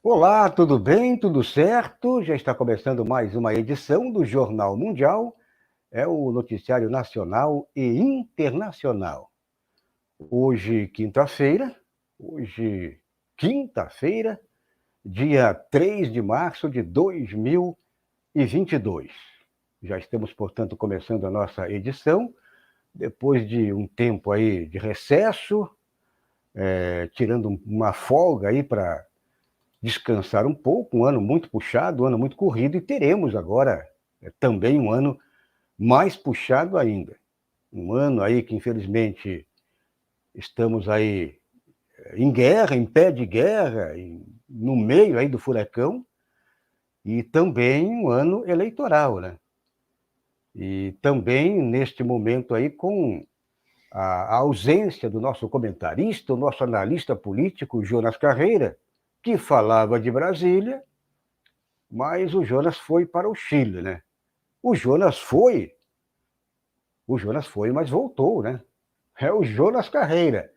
Olá, tudo bem? Tudo certo? Já está começando mais uma edição do Jornal Mundial, é o noticiário nacional e internacional. Hoje, quinta-feira, dia 3 de março de 2022. Já estamos, portanto, começando a nossa edição, depois de um tempo aí de recesso, tirando uma folga aí para descansar um pouco, um ano muito puxado, um ano muito corrido, e teremos agora também um ano mais puxado ainda. Um ano aí que, infelizmente, estamos aí em guerra, em pé de guerra, no meio aí do furacão, e também um ano eleitoral, né? E também, neste momento aí, com a ausência do nosso comentarista, o nosso analista político, Jonas Carreira, que falava de Brasília, mas o Jonas foi para o Chile, né? O Jonas foi, mas voltou, né? É o Jonas Carreira.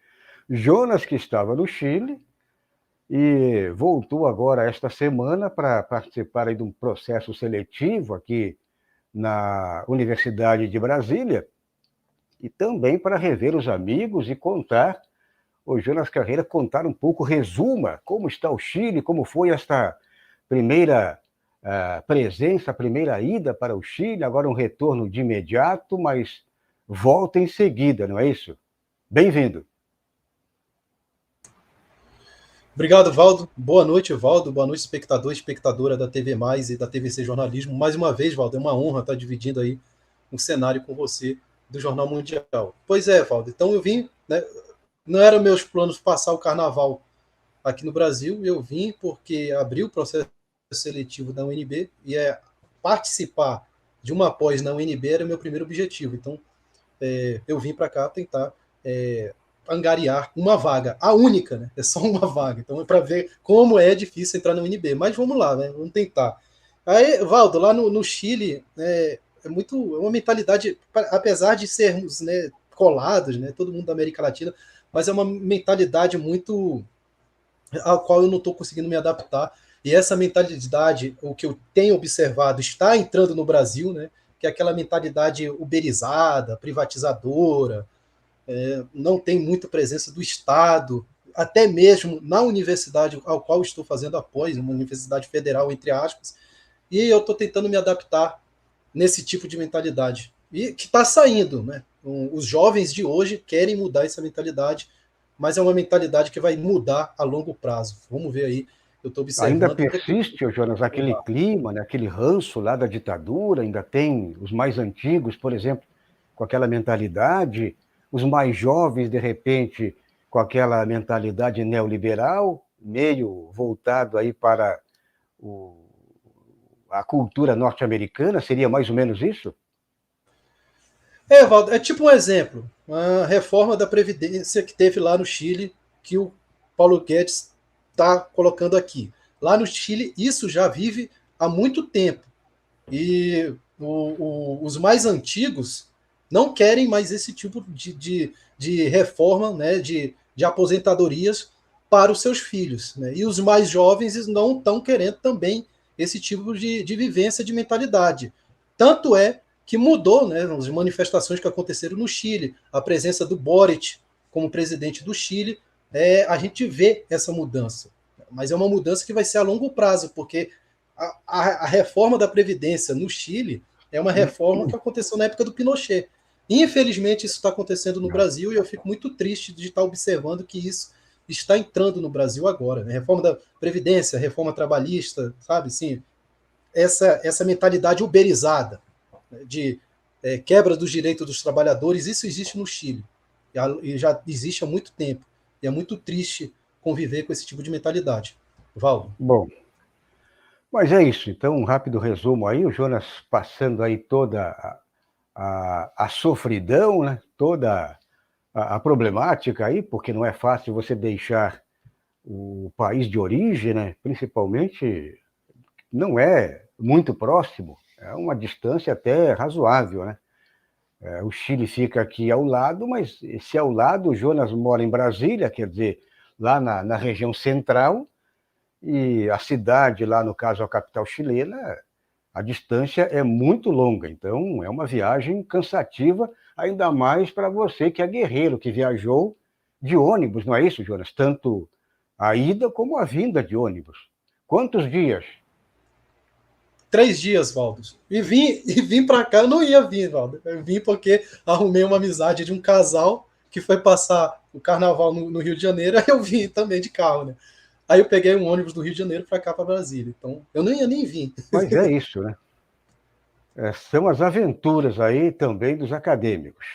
Jonas que estava no Chile e voltou agora esta semana para participar aí de um processo seletivo aqui na Universidade de Brasília e também para rever os amigos e contar, o Jonas Carreira contar um pouco, resuma como está o Chile, como foi esta primeira presença, a primeira ida para o Chile, agora um retorno de imediato, mas volta em seguida, não é isso? Bem-vindo. Obrigado, Valdo. Boa noite, Valdo. Boa noite, espectador e espectadora da TV Mais e da TVC Jornalismo. Mais uma vez, Valdo, é uma honra estar dividindo aí um cenário com você do Jornal Mundial. Pois é, Valdo. Então eu vim, né? Não eram meus planos passar o carnaval aqui no Brasil. Eu vim porque abri o processo seletivo da UNB e participar de uma pós na UNB era o meu primeiro objetivo. Então eu vim para cá tentar angariar uma vaga, a única, né? É só uma vaga. Então é para ver como é difícil entrar na UNB. Mas vamos lá, né? Vamos tentar. Aí, Valdo, lá no Chile é uma mentalidade, apesar de sermos, né, colados, né? Todo mundo da América Latina, mas é uma mentalidade muito a qual eu não estou conseguindo me adaptar. E essa mentalidade, o que eu tenho observado, está entrando no Brasil, né? Que é aquela mentalidade uberizada, privatizadora, não tem muita presença do Estado, até mesmo na universidade ao qual estou fazendo após, uma universidade federal, entre aspas, e eu estou tentando me adaptar nesse tipo de mentalidade. E que está saindo, né? Os jovens de hoje querem mudar essa mentalidade, mas é uma mentalidade que vai mudar a longo prazo. Vamos ver aí. Eu estou Ainda observando. persiste, Jonas, aquele clima, né, aquele ranço lá da ditadura, ainda tem os mais antigos, por exemplo, com aquela mentalidade, os mais jovens, de repente, com aquela mentalidade neoliberal, meio voltado aí para o, a cultura norte-americana, seria mais ou menos isso? Valdo, é tipo um exemplo. A reforma da Previdência que teve lá no Chile, que o Paulo Guedes está colocando aqui. Lá no Chile, isso já vive há muito tempo. E os mais antigos não querem mais esse tipo de reforma, né, de aposentadorias para os seus filhos. Né? E os mais jovens não estão querendo também esse tipo de vivência, de mentalidade. Tanto é que mudou, né, as manifestações que aconteceram no Chile, a presença do Boric como presidente do Chile, a gente vê essa mudança. Mas é uma mudança que vai ser a longo prazo, porque a reforma da Previdência no Chile é uma reforma que aconteceu na época do Pinochet. Infelizmente, isso está acontecendo no Brasil e eu fico muito triste de estar observando que isso está entrando no Brasil agora. Né? Reforma da Previdência, reforma trabalhista, sabe? Sim, essa mentalidade uberizada, né? De quebra dos direitos dos trabalhadores, isso existe no Chile. E já existe há muito tempo. E é muito triste conviver com esse tipo de mentalidade. Valdo. Bom, mas é isso. Então, um rápido resumo aí, o Jonas passando aí toda a sofridão, né? Toda a problemática aí, porque não é fácil você deixar o país de origem, né? Principalmente, não é muito próximo, é uma distância até razoável, né? O Chile fica aqui ao lado, mas se ao lado, o Jonas mora em Brasília, quer dizer, lá na região central, e a cidade, lá no caso a capital chilena, a distância é muito longa, então é uma viagem cansativa, ainda mais para você que é guerreiro, que viajou de ônibus, não é isso, Jonas? Tanto a ida como a vinda de ônibus. Quantos dias? 3 dias, Valdo. E vim para cá, eu não ia vir, Valdo. Eu vim porque arrumei uma amizade de um casal que foi passar o carnaval no Rio de Janeiro, aí eu vim também de carro, né? Aí eu peguei um ônibus do Rio de Janeiro para cá, para Brasília. Então, eu não ia nem vir. Mas é isso, né? São as aventuras aí também dos acadêmicos.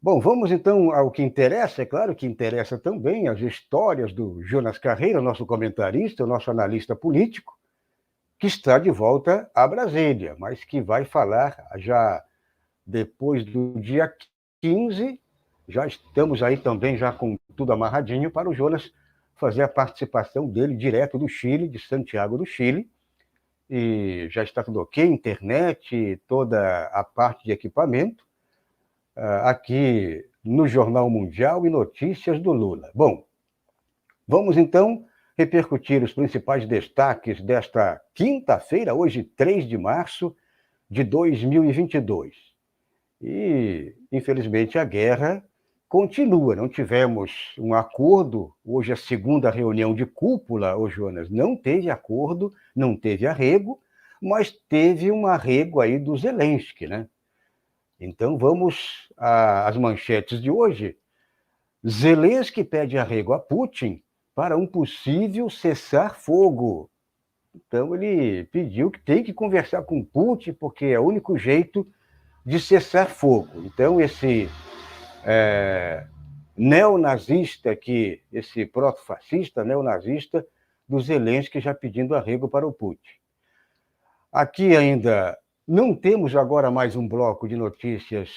Bom, vamos então ao que interessa. É claro que interessa também as histórias do Jonas Carreira, nosso comentarista, nosso analista político, que está de volta a Brasília, mas que vai falar já depois do dia 15. Já estamos aí também já com tudo amarradinho para o Jonas fazer a participação dele direto do Chile, de Santiago do Chile, e já está tudo ok, internet, toda a parte de equipamento, aqui no Jornal Mundial e Notícias do Lula. Bom, vamos então repercutir os principais destaques desta quinta-feira, hoje 3 de março de 2022. E, infelizmente, a guerra continua. Não tivemos um acordo. Hoje, a segunda reunião de cúpula, ô Jonas, não teve acordo, não teve arrego, mas teve um arrego aí do Zelensky, né? Então, vamos às manchetes de hoje. Zelensky pede arrego a Putin para um possível cessar-fogo. Então, ele pediu que tem que conversar com Putin, porque é o único jeito de cessar fogo. Então, esse neonazista, esse proto-fascista neonazista do Zelensky já pedindo arrego para o Putin. Aqui ainda não temos agora mais um bloco de notícias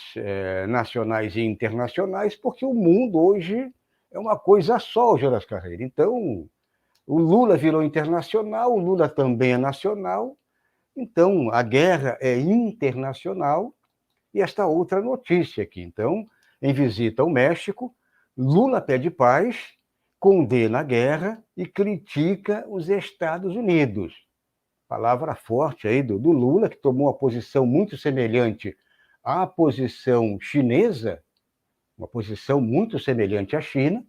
nacionais e internacionais, porque o mundo hoje é uma coisa só, Jonas Carreira. Então, o Lula virou internacional, o Lula também é nacional, então a guerra é internacional. E esta outra notícia aqui, então, em visita ao México, Lula pede paz, condena a guerra e critica os Estados Unidos. Palavra forte aí do Lula, que tomou uma posição muito semelhante à posição chinesa, uma posição muito semelhante à China,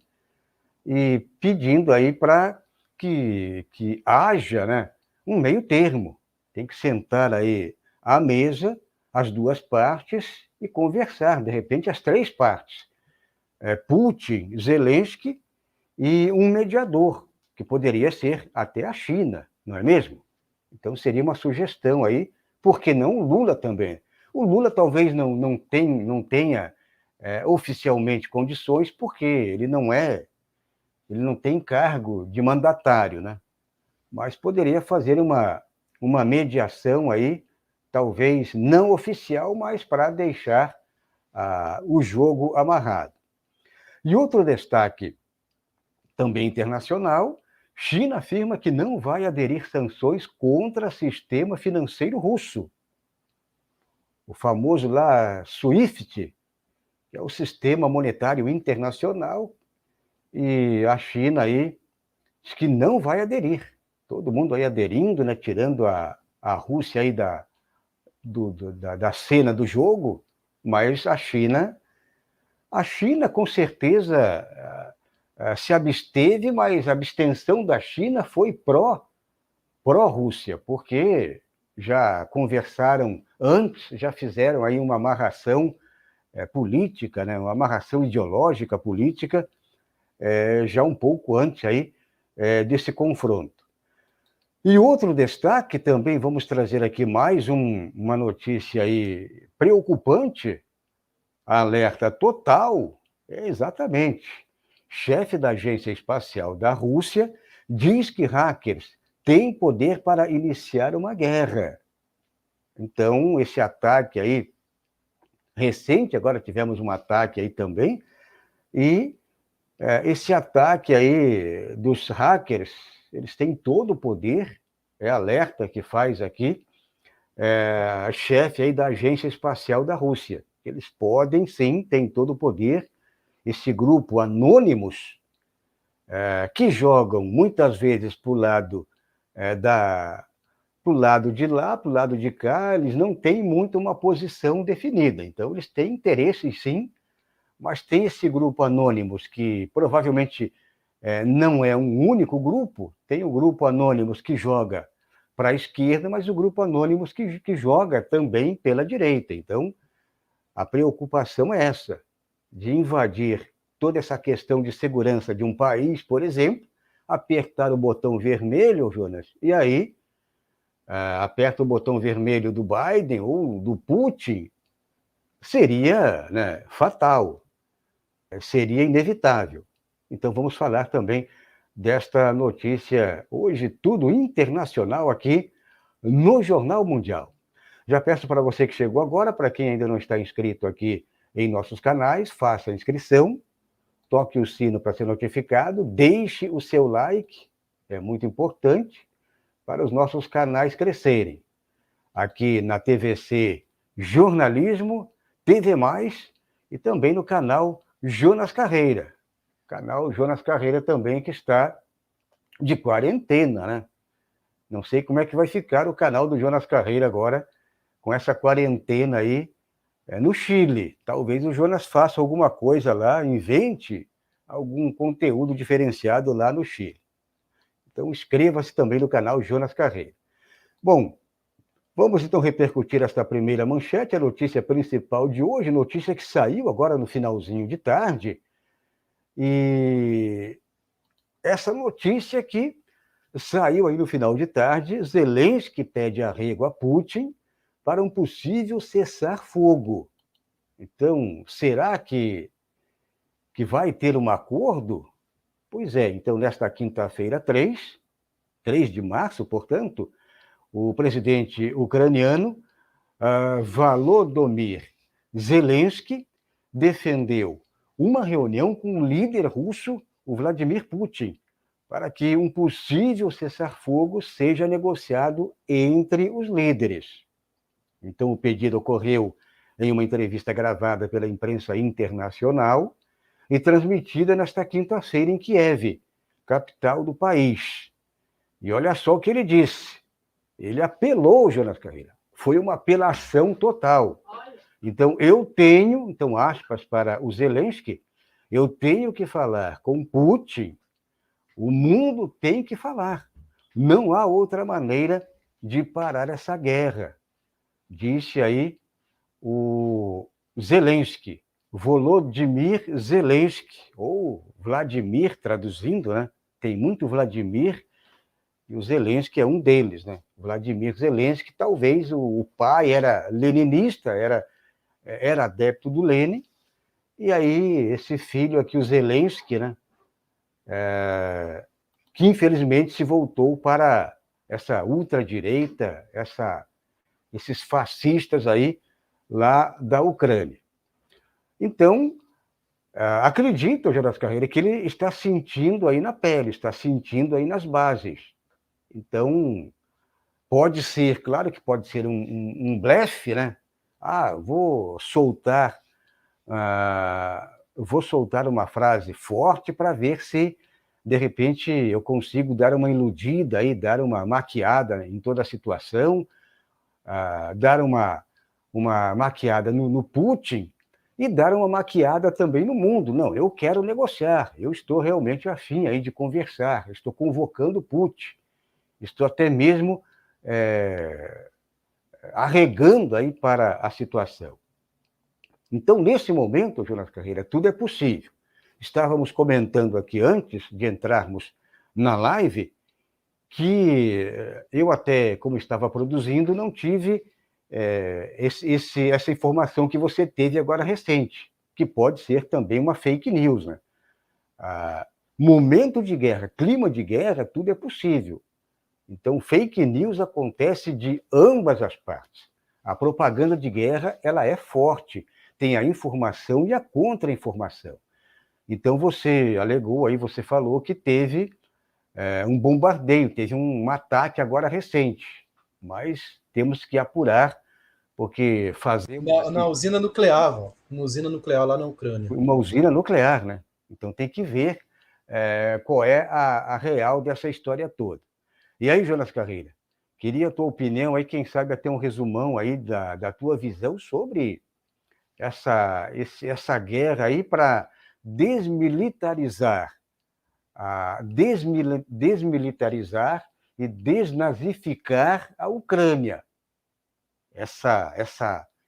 e pedindo aí para que haja, né, um meio termo. Tem que sentar aí à mesa as duas partes e conversar, de repente, as três partes. Putin, Zelensky e um mediador, que poderia ser até a China, não é mesmo? Então, seria uma sugestão aí, por que não o Lula também? O Lula talvez não tenha oficialmente condições, porque ele não tem cargo de mandatário, né? Mas poderia fazer uma mediação aí, talvez não oficial, mas para deixar o jogo amarrado. E outro destaque, também internacional, China afirma que não vai aderir sanções contra o sistema financeiro russo. O famoso lá SWIFT, que é o sistema monetário internacional, e a China aí diz que não vai aderir. Todo mundo aí aderindo, né, tirando a Rússia aí da cena do jogo, mas a China com certeza se absteve, mas a abstenção da China foi pró-Rússia, porque já conversaram antes, já fizeram aí uma amarração política, né, uma amarração ideológica política, já um pouco antes aí desse confronto. E outro destaque, também vamos trazer aqui mais uma notícia aí preocupante, alerta total, exatamente. Chefe da Agência Espacial da Rússia diz que hackers têm poder para iniciar uma guerra. Então, esse ataque aí, recente, agora tivemos um ataque aí também, e esse ataque aí dos hackers, eles têm todo o poder, alerta que faz aqui, a chefe aí da Agência Espacial da Rússia. Eles podem, sim, têm todo o poder. Esse grupo Anonymous, que jogam muitas vezes para o lado pro lado de lá, para o lado de cá, eles não têm muito uma posição definida. Então, eles têm interesses, sim, mas tem esse grupo Anônimos, que provavelmente não é um único grupo, tem o grupo Anônimos que joga para a esquerda, mas o grupo Anônimos que joga também pela direita. Então, a preocupação é essa, de invadir toda essa questão de segurança de um país, por exemplo, apertar o botão vermelho, Jonas, e aí aperta o botão vermelho do Biden ou do Putin, seria, né, fatal, seria inevitável. Então vamos falar também desta notícia, hoje tudo internacional aqui no Jornal Mundial. Já peço para você que chegou agora, para quem ainda não está inscrito aqui em nossos canais, faça a inscrição, toque o sino para ser notificado, deixe o seu like, é muito importante para os nossos canais crescerem. Aqui na TVC Jornalismo, TV Mais e também no canal Jonas Carreira. Canal Jonas Carreira também que está de quarentena, né? Não sei como é que vai ficar o canal do Jonas Carreira agora com essa quarentena aí no Chile. Talvez o Jonas faça alguma coisa lá, invente algum conteúdo diferenciado lá no Chile. Então inscreva-se também no canal Jonas Carreira. Bom, vamos então repercutir esta primeira manchete, a notícia principal de hoje, notícia que saiu agora no finalzinho de tarde. E essa notícia que saiu aí no final de tarde, Zelensky pede arrego a Putin para um possível cessar-fogo. Então, será que vai ter um acordo? Pois é, então nesta quinta-feira 3 de março, portanto, o presidente ucraniano Volodymyr Zelensky defendeu uma reunião com o líder russo, o Vladimir Putin, para que um possível cessar-fogo seja negociado entre os líderes. Então, o pedido ocorreu em uma entrevista gravada pela imprensa internacional e transmitida nesta quinta-feira em Kiev, capital do país. E olha só o que ele disse. Ele apelou, Jonas Carreira. Foi uma apelação total. Então, aspas para o Zelensky, eu tenho que falar com Putin, o mundo tem que falar. Não há outra maneira de parar essa guerra, disse aí o Zelensky, Volodymyr Zelensky, ou Vladimir, traduzindo, né? Tem muito Vladimir, e o Zelensky é um deles, né? Vladimir Zelensky, talvez o pai era leninista, era adepto do Lenin, e aí esse filho aqui, o Zelensky, né? Que infelizmente se voltou para essa ultradireita, esses fascistas aí lá da Ucrânia. Então, acredito, Geraldo Carreira, que ele está sentindo aí na pele, está sentindo aí nas bases. Então, pode ser, claro que pode ser um blefe, né? Vou soltar uma frase forte para ver se, de repente, eu consigo dar uma iludida, aí, dar uma maquiada em toda a situação, dar uma maquiada no Putin e dar uma maquiada também no mundo. Não, eu quero negociar, eu estou realmente afim aí de conversar, estou convocando o Putin, estou até mesmo arregando aí para a situação. Então, nesse momento, Jonas Carreira, tudo é possível. Estávamos comentando aqui antes de entrarmos na live que eu até, como estava produzindo, não tive essa informação que você teve agora recente, que pode ser também uma fake news, né? Momento de guerra, clima de guerra, tudo é possível. Então, fake news acontece de ambas as partes. A propaganda de guerra, ela é forte, tem a informação e a contra-informação. Então, você alegou aí, você falou que teve um bombardeio, teve um ataque agora recente, mas temos que apurar, porque fazer... Na usina nuclear, uma usina nuclear lá na Ucrânia. Uma usina nuclear, né? Então tem que ver qual é a real dessa história toda. E aí, Jonas Carreira, queria a tua opinião aí, quem sabe até um resumão aí da tua visão sobre essa guerra aí para desmilitarizar, desmilitarizar e desnazificar a Ucrânia.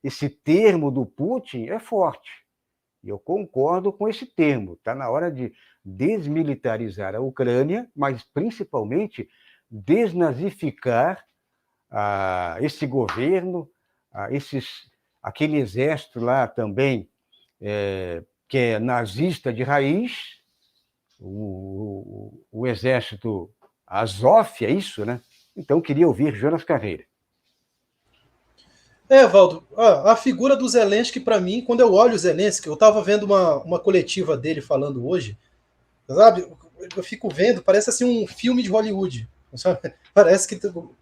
Esse termo do Putin é forte. E eu concordo com esse termo. Está na hora de desmilitarizar a Ucrânia, mas principalmente desnazificar esse governo, aquele exército lá também, que é nazista de raiz, o exército Azov, é isso, né? Então, queria ouvir Jonas Carreira. Valdo, a figura do Zelensky, para mim, quando eu olho o Zelensky, eu estava vendo uma coletiva dele falando hoje, sabe? Eu fico vendo, parece assim um filme de Hollywood, sabe? Parece que o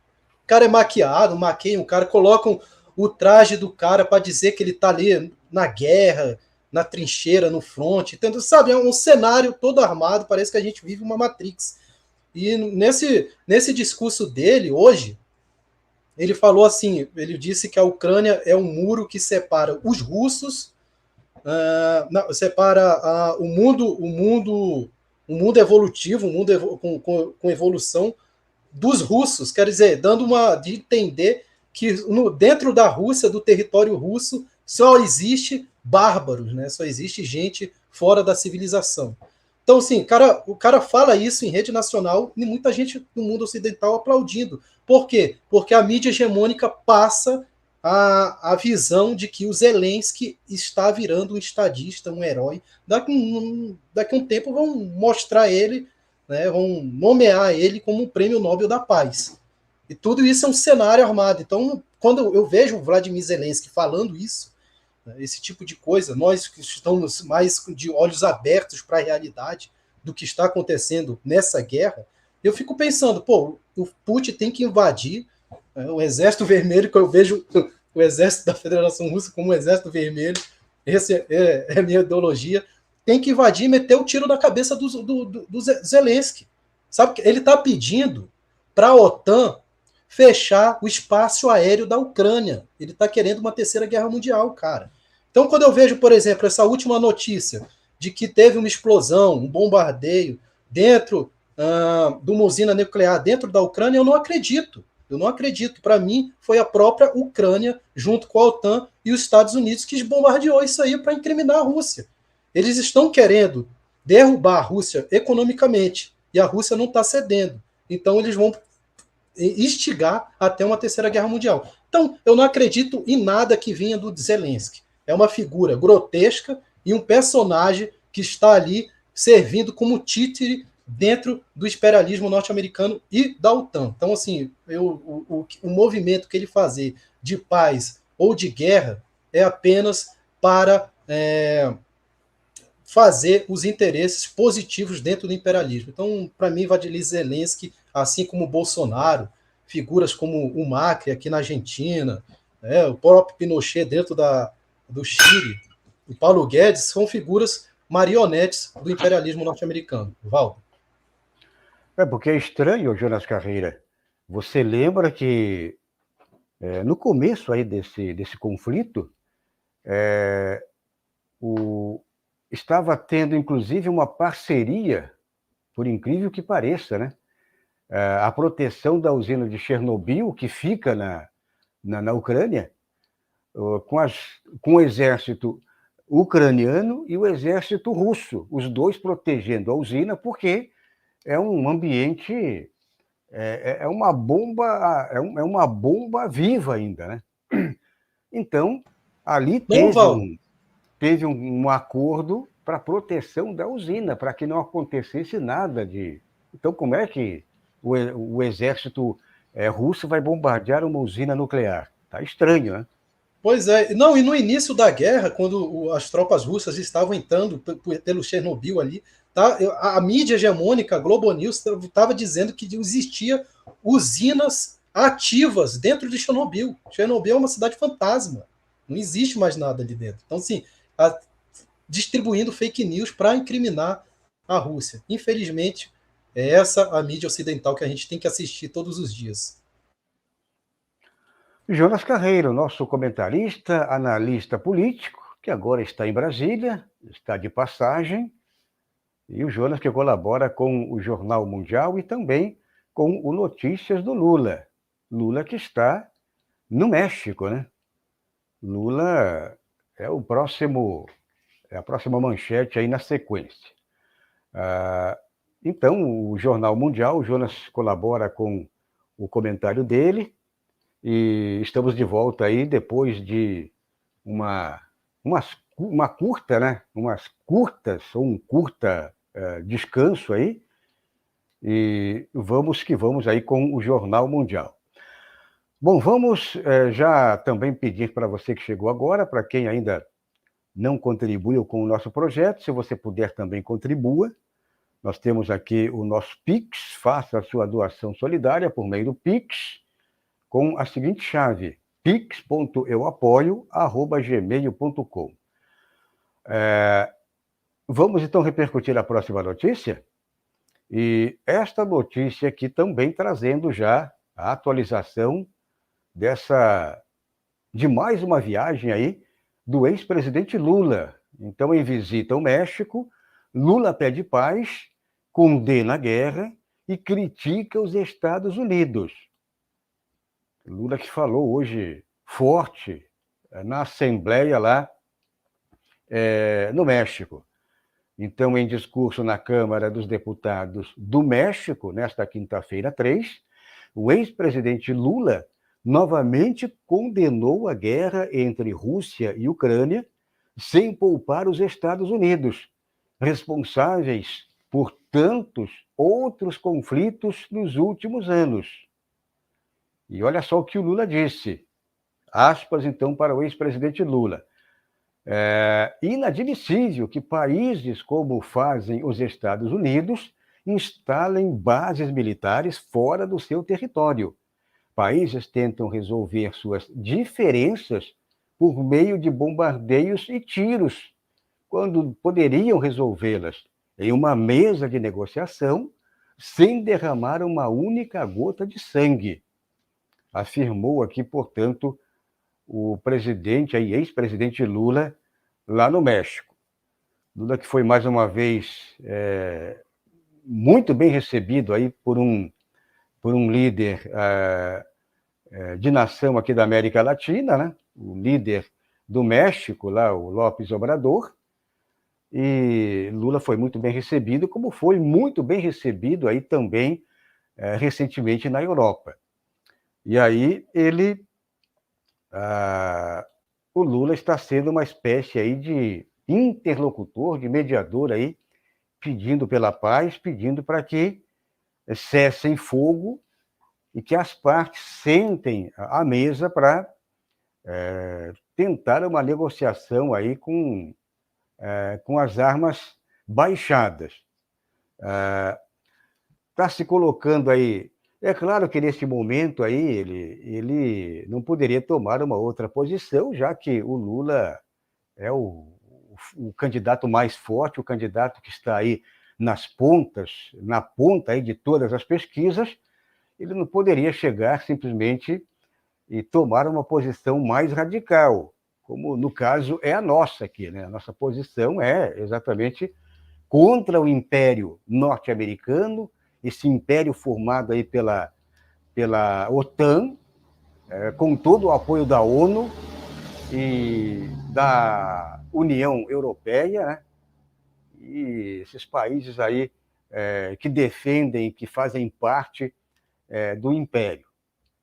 cara é maquiado, maqueiam o cara, colocam o traje do cara para dizer que ele tá ali na guerra, na trincheira, no front, entendeu? Sabe? É um cenário todo armado, parece que a gente vive uma Matrix. E nesse discurso dele, hoje, ele falou assim, ele disse que a Ucrânia é um muro que separa os russos, separa o mundo evolutivo, com evolução dos russos, quer dizer, dando de entender que dentro da Rússia, do território russo, só existe bárbaros, né? Só existe gente fora da civilização. Então, assim, o cara fala isso em rede nacional e muita gente no mundo ocidental aplaudindo. Por quê? Porque a mídia hegemônica passa a visão de que o Zelensky está virando um estadista, um herói. Daqui a um tempo vão mostrar ele, né, vão nomear ele como um prêmio Nobel da Paz. E tudo isso é um cenário armado. Então, quando eu vejo o Vladimir Zelensky falando isso, esse tipo de coisa, nós que estamos mais de olhos abertos para a realidade do que está acontecendo nessa guerra, eu fico pensando, pô, o Putin tem que invadir o Exército Vermelho, que eu vejo o Exército da Federação Russa como o Exército Vermelho, essa é a minha ideologia, tem que invadir e meter o tiro na cabeça do Zelensky. Sabe? Ele está pedindo para a OTAN fechar o espaço aéreo da Ucrânia. Ele está querendo uma terceira guerra mundial, cara. Então, quando eu vejo, por exemplo, essa última notícia de que teve uma explosão, um bombardeio dentro de uma usina nuclear dentro da Ucrânia, eu não acredito. Eu não acredito. Para mim, foi a própria Ucrânia, junto com a OTAN e os Estados Unidos, que bombardeou isso aí para incriminar a Rússia. Eles estão querendo derrubar a Rússia economicamente e a Rússia não está cedendo. Então, eles vão instigar até uma terceira guerra mundial. Então, eu não acredito em nada que vinha do Zelensky. É uma figura grotesca e um personagem que está ali servindo como títere dentro do imperialismo norte-americano e da OTAN. Então, assim, o movimento que ele fazer de paz ou de guerra é apenas para fazer os interesses positivos dentro do imperialismo. Então, para mim, Vladimir Zelensky, assim como o Bolsonaro, figuras como o Macri aqui na Argentina, o próprio Pinochet dentro do Chile, o Paulo Guedes, são figuras marionetes do imperialismo norte-americano. Valdo. Porque é estranho, Jonas Carreira. Você lembra que no começo aí desse conflito, estava tendo, inclusive, uma parceria, por incrível que pareça, né? A proteção da usina de Chernobyl, que fica na Ucrânia, com o exército ucraniano e o exército russo, os dois protegendo a usina, porque é um ambiente, é uma bomba viva ainda, né? Então, ali teve um acordo para proteção da usina, para que não acontecesse nada de... Então, como é que o exército russo vai bombardear uma usina nuclear? Tá estranho, né? Pois é. Não, e no início da guerra, quando as tropas russas estavam entrando pelo Chernobyl ali, tá? A mídia hegemônica, a Globo News, estava dizendo que existia usinas ativas dentro de Chernobyl. Chernobyl é uma cidade fantasma. Não existe mais nada ali dentro. Então, assim, distribuindo fake news para incriminar a Rússia. Infelizmente, é essa a mídia ocidental que a gente tem que assistir todos os dias. Jonas Carreiro, nosso comentarista, analista político, que agora está em Brasília, está de passagem, e o Jonas que colabora com o Jornal Mundial e também com o Notícias do Lula. Lula que está no México, né? Lula é a próxima manchete aí na sequência. Então, o Jornal Mundial, o Jonas colabora com o comentário dele, e estamos de volta aí depois de uma curta, né? Umas curtas, ou um curta descanso aí, e vamos que vamos aí com o Jornal Mundial. Bom, vamos já também pedir para você que chegou agora, para quem ainda não contribuiu com o nosso projeto, se você puder também contribua. Nós temos aqui o nosso Pix, faça a sua doação solidária por meio do Pix, com a seguinte chave, pix.euapoio@gmail.com. Vamos então repercutir a próxima notícia? E esta notícia aqui também trazendo já a atualização de mais uma viagem aí do ex-presidente Lula. Então, em visita ao México, Lula pede paz, condena a guerra e critica os Estados Unidos. Lula que falou hoje forte na Assembleia lá no México. Então, em discurso na Câmara dos Deputados do México, nesta quinta-feira 3, o ex-presidente Lula novamente condenou a guerra entre Rússia e Ucrânia, sem poupar os Estados Unidos, responsáveis por tantos outros conflitos nos últimos anos. E olha só o que o Lula disse. Aspas, então, para o ex-presidente Lula. É inadmissível que países como fazem os Estados Unidos instalem bases militares fora do seu território. Países tentam resolver suas diferenças por meio de bombardeios e tiros, quando poderiam resolvê-las em uma mesa de negociação sem derramar uma única gota de sangue. Afirmou aqui, portanto, o presidente, ex-presidente Lula, lá no México. Lula que foi mais uma vez muito bem recebido aí por um líder de nação aqui da América Latina, né? O líder do México, lá, o López Obrador, e Lula foi muito bem recebido, como foi muito bem recebido aí também recentemente na Europa. E aí o Lula está sendo uma espécie aí de interlocutor, de mediador aí, pedindo pela paz, pedindo para que cessem fogo e que as partes sentem à mesa para tentar uma negociação aí com as armas baixadas. Está se colocando aí. É claro que nesse momento aí ele não poderia tomar uma outra posição, já que o Lula é o candidato mais forte, o candidato que está aí na ponta aí de todas as pesquisas. Ele não poderia chegar simplesmente e tomar uma posição mais radical, como no caso é a nossa aqui, né? A nossa posição é exatamente contra o Império norte-americano, esse império formado aí pela OTAN, com todo o apoio da ONU e da União Europeia, né? E esses países aí que defendem, que fazem parte do Império.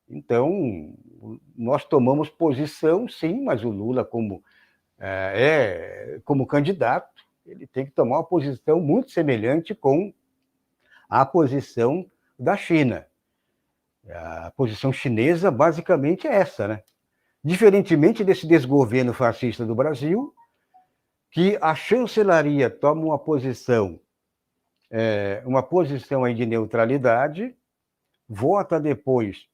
Então, nós tomamos posição, sim, mas o Lula, como candidato, ele tem que tomar uma posição muito semelhante com a posição da China. A posição chinesa, basicamente, é essa, né? Diferentemente desse desgoverno fascista do Brasil, que a chancelaria toma uma posição aí de neutralidade, vota depois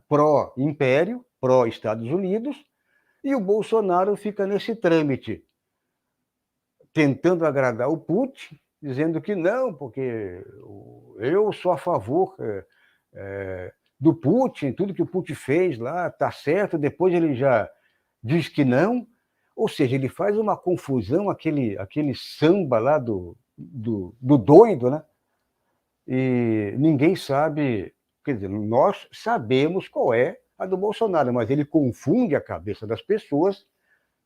pró-império, pró-Estados Unidos, e o Bolsonaro fica nesse trâmite, tentando agradar o Putin, dizendo que não, porque eu sou a favor do Putin, tudo que o Putin fez lá está certo, depois ele já diz que não. Ou seja, ele faz uma confusão, aquele samba lá do doido, né? E ninguém sabe, quer dizer, nós sabemos qual é a do Bolsonaro, mas ele confunde a cabeça das pessoas,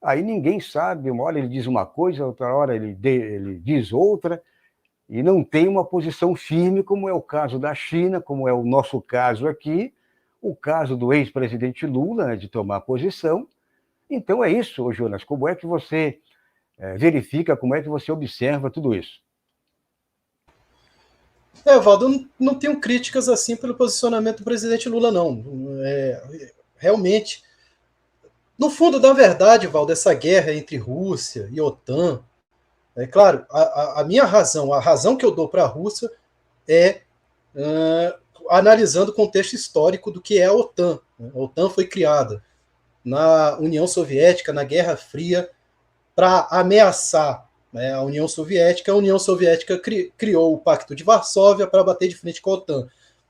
aí ninguém sabe, uma hora ele diz uma coisa, outra hora ele diz outra, e não tem uma posição firme, como é o caso da China, como é o nosso caso aqui, o caso do ex-presidente Lula, né, de tomar posição. Então é isso, Jonas, como é que você verifica, como é que você observa tudo isso? Valdo, eu não tenho críticas assim pelo posicionamento do presidente Lula, não. Realmente, no fundo, da verdade, Valdo, essa guerra entre Rússia e OTAN, é claro, a minha razão, a razão que eu dou para a Rússia é analisando o contexto histórico do que é a OTAN. A OTAN foi criada na União Soviética, na Guerra Fria, para ameaçar, né, a União Soviética. A União Soviética criou o Pacto de Varsóvia para bater de frente com a OTAN.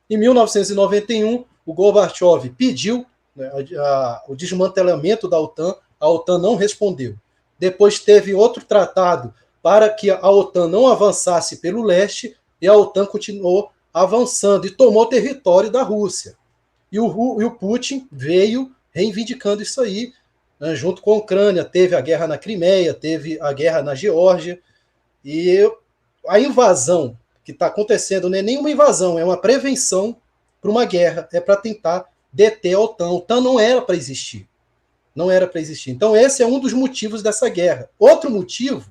Em 1991, o Gorbachev pediu, né, o desmantelamento da OTAN, a OTAN não respondeu. Depois teve outro tratado para que a OTAN não avançasse pelo leste, e a OTAN continuou avançando e tomou território da Rússia. E o Putin veio reivindicando isso aí, né, junto com a Ucrânia. Teve a guerra na Crimeia, teve a guerra na Geórgia, e a invasão que está acontecendo não é nenhuma invasão, é uma prevenção para uma guerra, é para tentar deter a OTAN. A OTAN não era para existir. Não era para existir. Então, esse é um dos motivos dessa guerra. Outro motivo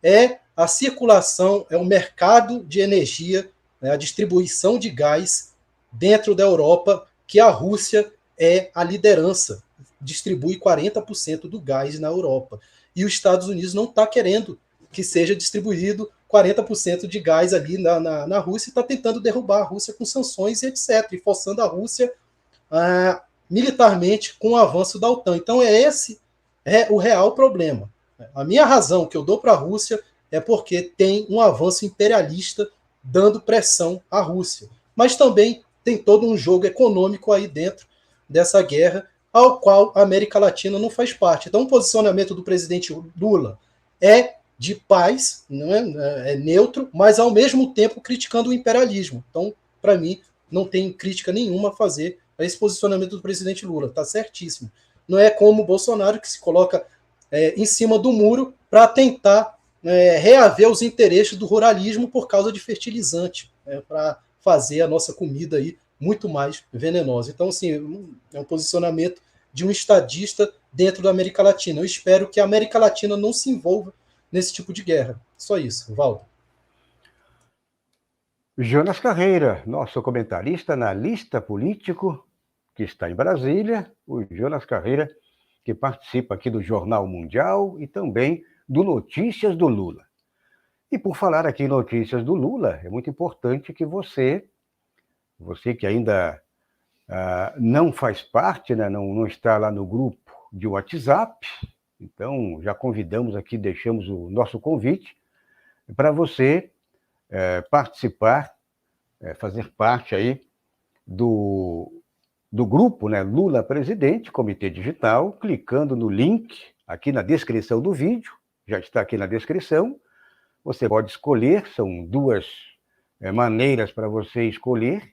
é a circulação, é o mercado de energia, né, a distribuição de gás dentro da Europa, que a Rússia é a liderança, distribui 40% do gás na Europa. E os Estados Unidos não está querendo que seja distribuído 40% de gás ali na Rússia, e está tentando derrubar a Rússia com sanções e etc., e forçando a Rússia militarmente com o avanço da OTAN. Então esse é o real problema. A minha razão que eu dou para a Rússia é porque tem um avanço imperialista dando pressão à Rússia. Mas também tem todo um jogo econômico aí dentro dessa guerra, ao qual a América Latina não faz parte. Então o posicionamento do presidente Lula é de paz, não é neutro, mas ao mesmo tempo criticando o imperialismo. Então, para mim, não tem crítica nenhuma a fazer a esse posicionamento do presidente Lula. Está certíssimo. Não é como o Bolsonaro, que se coloca em cima do muro para tentar reaver os interesses do ruralismo por causa de fertilizante, para fazer a nossa comida aí muito mais venenosa. Então, assim, é um posicionamento de um estadista dentro da América Latina. Eu espero que a América Latina não se envolva nesse tipo de guerra. Só isso, Valdo. Jonas Carreira, nosso comentarista, analista político, que está em Brasília, o Jonas Carreira, que participa aqui do Jornal Mundial e também do Notícias do Lula. E por falar aqui em Notícias do Lula, é muito importante que você que ainda não faz parte, né, não está lá no grupo de WhatsApp, então já convidamos aqui, deixamos o nosso convite para você participar, fazer parte aí do grupo, né, Lula Presidente, Comitê Digital, clicando no link aqui na descrição do vídeo, já está aqui na descrição, você pode escolher, são duas maneiras para você escolher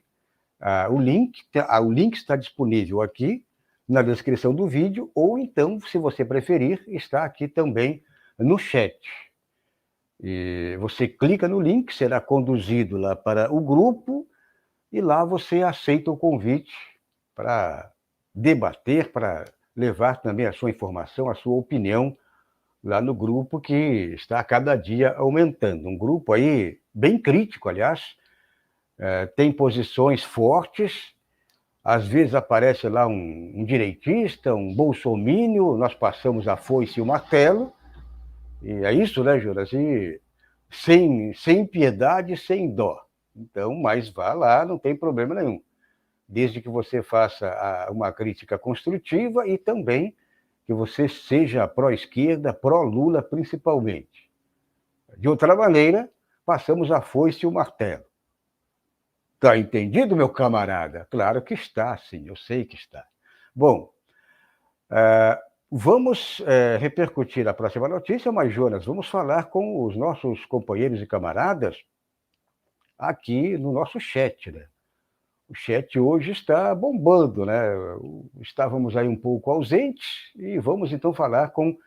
o link. O link está disponível aqui na descrição do vídeo, ou então, se você preferir, está aqui também no chat. E você clica no link, será conduzido lá para o grupo, e lá você aceita o convite para debater, para levar também a sua informação, a sua opinião lá no grupo, que está a cada dia aumentando. Um grupo aí bem crítico, aliás, tem posições fortes, às vezes aparece lá um direitista, um bolsomínio, nós passamos a foice e o martelo, e é isso, né, Jonas? E sem piedade, sem dó. Então, mas vá lá, não tem problema nenhum, desde que você faça uma crítica construtiva e também que você seja pró-esquerda, pró-Lula principalmente. De outra maneira, passamos a foice e o martelo. Está entendido, meu camarada? Claro que está, sim, eu sei que está. Bom, vamos repercutir a próxima notícia, mas, Jonas, vamos falar com os nossos companheiros e camaradas aqui no nosso chat, né? O chat hoje está bombando, né? Estávamos aí um pouco ausentes e vamos então falar com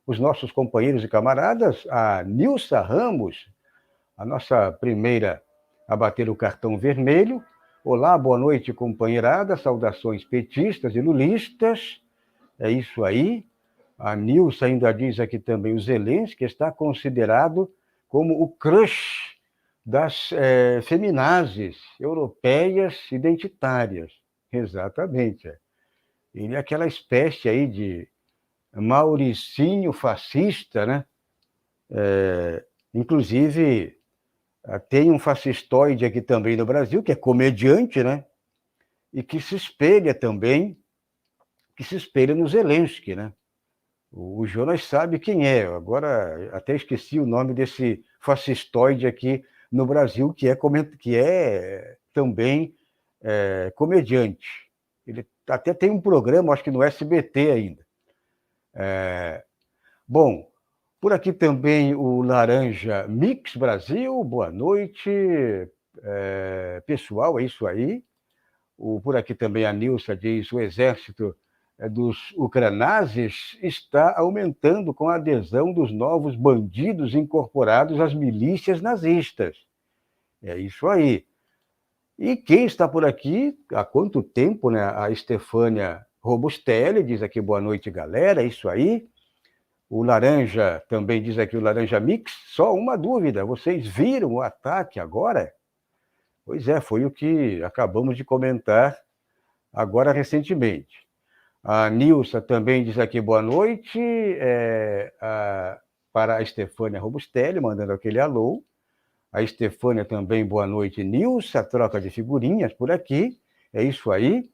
os nossos companheiros e camaradas, a Nilsa Ramos, a nossa primeira a bater o cartão vermelho. Olá, boa noite, companheirada, saudações petistas e lulistas. É isso aí. A Nilsa ainda diz aqui também o Zelensky está considerado como o crush das feminazes europeias identitárias. Exatamente. Ele é aquela espécie aí de Mauricinho fascista, né? Inclusive, tem um fascistoide aqui também no Brasil, que é comediante, né? E que se espelha também, no Zelensky, né? O Jonas sabe quem é. Agora, até esqueci o nome desse fascistoide aqui no Brasil, que é também comediante. Ele até tem um programa, acho que no SBT ainda. Bom, por aqui também o Laranja Mix Brasil, boa noite, pessoal, é isso aí. Por aqui também a Nilsa diz, o exército dos ucranazes está aumentando com a adesão dos novos bandidos incorporados às milícias nazistas. É isso aí. E quem está por aqui, há quanto tempo, né? A Stefânia Robustelli diz aqui, boa noite, galera, é isso aí. O Laranja também diz aqui, o Laranja Mix, só uma dúvida, vocês viram o ataque agora? Pois é, foi o que acabamos de comentar agora recentemente. A Nilsa também diz aqui, boa noite, para a Stefânia Robustelli, mandando aquele alô. A Stefânia também, boa noite, Nilsa, troca de figurinhas por aqui, é isso aí.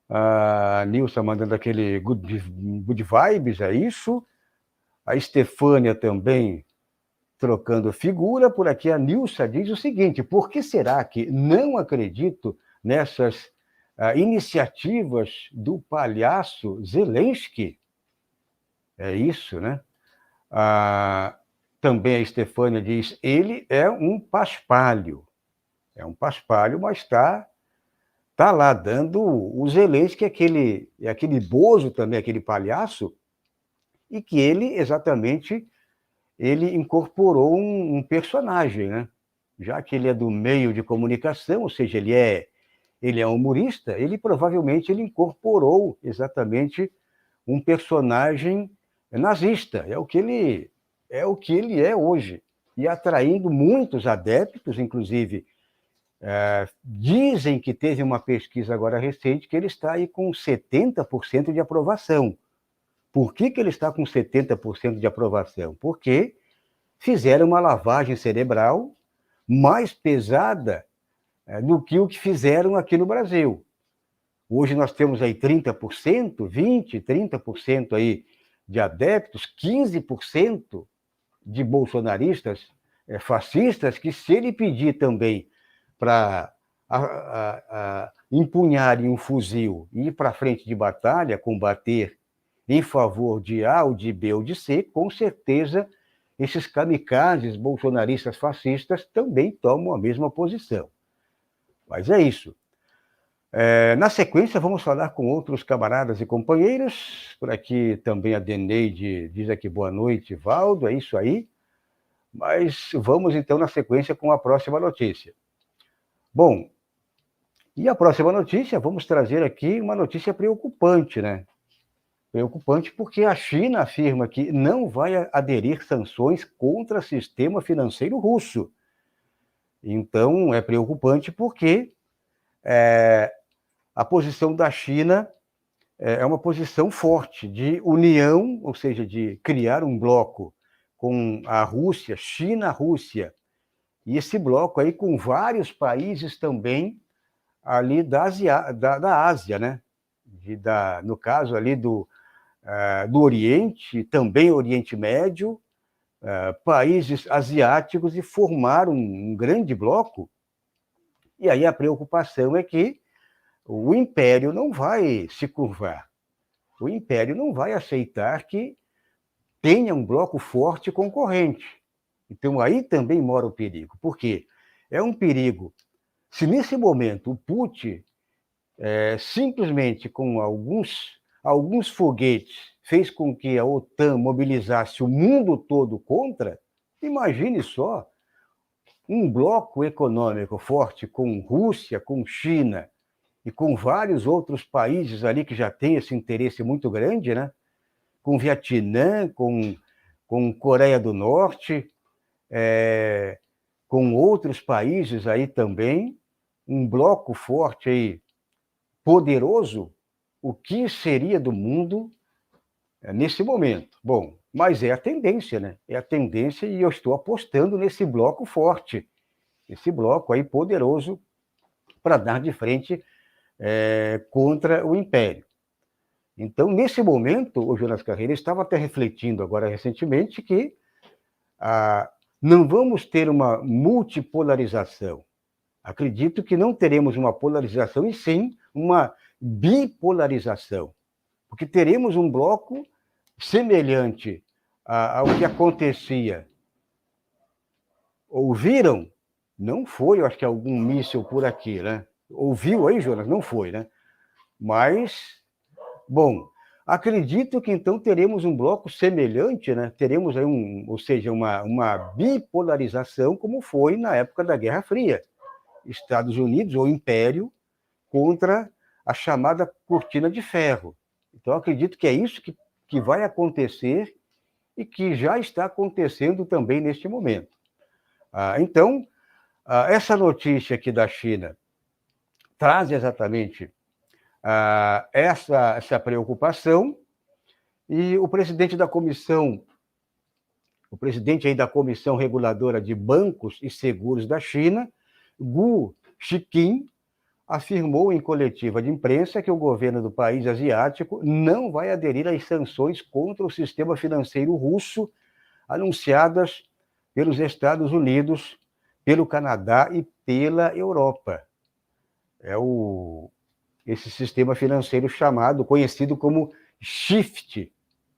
A Nilsa mandando aquele good vibes, é isso. A Stefânia também trocando figura. Por aqui a Nilsa diz o seguinte, por que será que não acredito nessas iniciativas do palhaço Zelensky? É isso, né? Também a Stefânia diz, ele é um paspalho. É um paspalho, mas está lá dando o Zelensky, aquele bozo também, aquele palhaço, e que ele incorporou um personagem, né? Já que ele é do meio de comunicação, ou seja, ele é humorista, ele provavelmente incorporou exatamente um personagem nazista. É o que ele é hoje. E atraindo muitos adeptos, inclusive, dizem que teve uma pesquisa agora recente que ele está aí com 70% de aprovação. Por que ele está com 70% de aprovação? Porque fizeram uma lavagem cerebral mais pesada do que o que fizeram aqui no Brasil. Hoje nós temos aí 30%, 20%, 30% aí de adeptos, 15% de bolsonaristas fascistas, que se ele pedir também para empunharem um fuzil e ir para a frente de batalha, combater em favor de A, ou de B, ou de C, com certeza esses kamikazes bolsonaristas fascistas também tomam a mesma posição. Mas é isso. Na sequência, vamos falar com outros camaradas e companheiros. Por aqui também a Deneide diz aqui, boa noite, Valdo, é isso aí. Mas vamos então na sequência com a próxima notícia. Bom, e a próxima notícia, vamos trazer aqui uma notícia preocupante, né? Preocupante porque a China afirma que não vai aderir sanções contra o sistema financeiro russo. Então, é preocupante porque a posição da China é uma posição forte de união, ou seja, de criar um bloco com a Rússia, China-Rússia, e esse bloco aí com vários países também ali da Ásia, né? No caso ali do Oriente, também Oriente Médio, países asiáticos e formar um grande bloco. E aí a preocupação é que o império não vai se curvar. O império não vai aceitar que tenha um bloco forte concorrente. Então aí também mora o perigo. Por quê? É um perigo. Se nesse momento o Putin simplesmente com alguns foguetes fez com que a OTAN mobilizasse o mundo todo contra, imagine só, um bloco econômico forte com Rússia, com China e com vários outros países ali que já têm esse interesse muito grande, né? Com Vietnã, com Coreia do Norte, com outros países aí também, um bloco forte aí, poderoso, o que seria do mundo nesse momento? Bom, mas é a tendência, né? É a tendência e eu estou apostando nesse bloco forte, esse bloco aí poderoso para dar de frente contra o Império. Então, nesse momento, o Jonas Carreira estava até refletindo agora recentemente que não vamos ter uma multipolarização. Acredito que não teremos uma polarização, e sim uma bipolarização, porque teremos um bloco semelhante ao que acontecia. Ouviram? Não foi, eu acho que algum míssil por aqui, né? Ouviu aí, Jonas? Não foi, né? Mas, bom, acredito que então teremos um bloco semelhante, né? Teremos aí ou seja, uma bipolarização, como foi na época da Guerra Fria. Estados Unidos, ou Império, contra a chamada cortina de ferro. Então, acredito que é isso que vai acontecer e que já está acontecendo também neste momento. Então, essa notícia aqui da China traz exatamente essa preocupação, e o presidente aí da Comissão Reguladora de Bancos e Seguros da China, Gu Shiqin, afirmou em coletiva de imprensa que o governo do país asiático não vai aderir às sanções contra o sistema financeiro russo anunciadas pelos Estados Unidos, pelo Canadá e pela Europa. Esse sistema financeiro conhecido como SWIFT,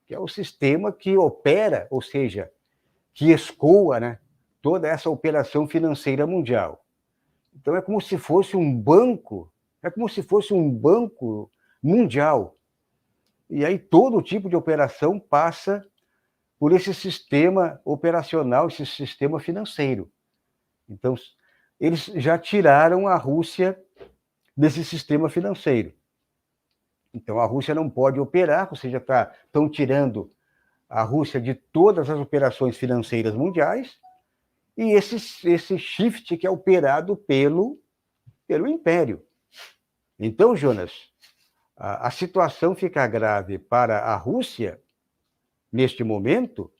que é o sistema que opera, ou seja, que escoa, né, toda essa operação financeira mundial. Então é como se fosse um banco mundial. E aí todo tipo de operação passa por esse sistema operacional, esse sistema financeiro. Então, eles já tiraram a Rússia desse sistema financeiro. Então, a Rússia não pode operar, ou seja, estão tirando a Rússia de todas as operações financeiras mundiais, e esse shift que é operado pelo Império. Então, Jonas, a situação fica grave para a Rússia neste momento,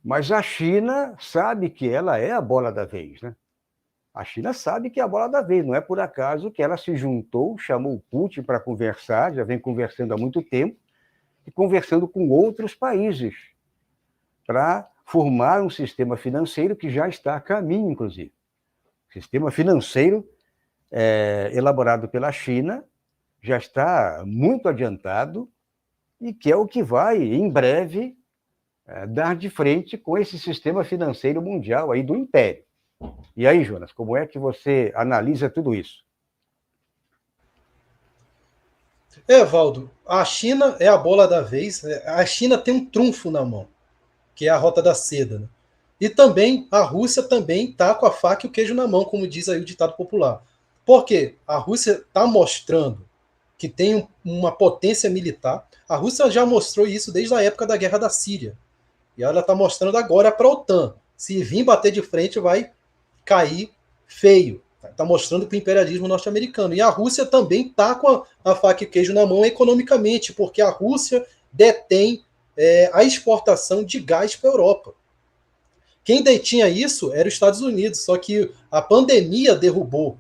mas a China sabe que ela é a bola da vez, né? A China sabe que é a bola da vez, não é por acaso que ela se juntou, chamou o Putin para conversar, já vem conversando há muito tempo, e conversando com outros países, para formar um sistema financeiro que já está a caminho, inclusive. Sistema financeiro elaborado pela China já está muito adiantado e que é o que vai, em breve, dar de frente com esse sistema financeiro mundial aí do Império. E aí, Jonas, como é que você analisa tudo isso? Valdo, a China é a bola da vez. A China tem um trunfo na mão, que é a Rota da Seda, né? E também a Rússia também está com a faca e o queijo na mão, como diz aí o ditado popular. Por quê? A Rússia está mostrando que tem uma potência militar. A Rússia já mostrou isso desde a época da Guerra da Síria. E ela está mostrando agora para a OTAN. Se vir bater de frente, vai cair feio. Está mostrando para o imperialismo norte-americano. E a Rússia também está com a faca e o queijo na mão economicamente, porque a Rússia detém a exportação de gás para a Europa. Quem detinha isso era os Estados Unidos, só que a pandemia derrubou